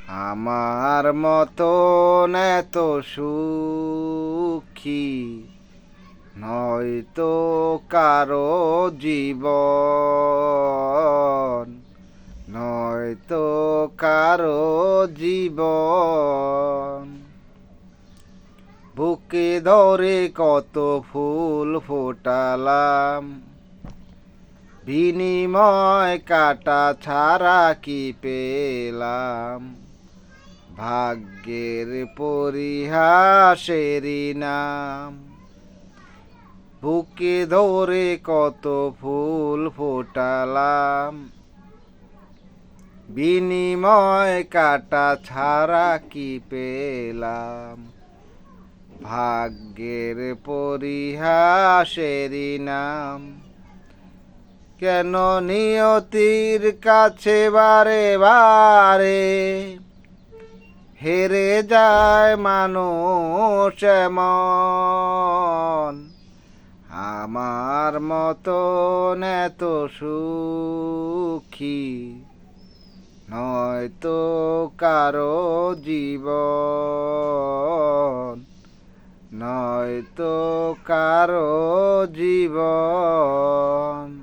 আমার মতন এত সুখী নয়তো কারো জীবন, নয়তো কারো জীবন। বুকে ধরে কত ফুল ফোটালাম, বিনিময় কাটা ছাড়া কি পেলাম? ভাগ্যের পরিহাসেরই নাম। বুকে ধরে কত ফুল ফোটালাম, বিনিময় কাটা ছাড়া কি পেলাম? ভাগ্যের পরিহাসেরই নাম। কেন নিয়তির কাছে বারে বারে হেরে যায় মানুষ এমন? আমার মতন এত সুখী নয়তো কারো জীবন, নয়তো কারো জীবন।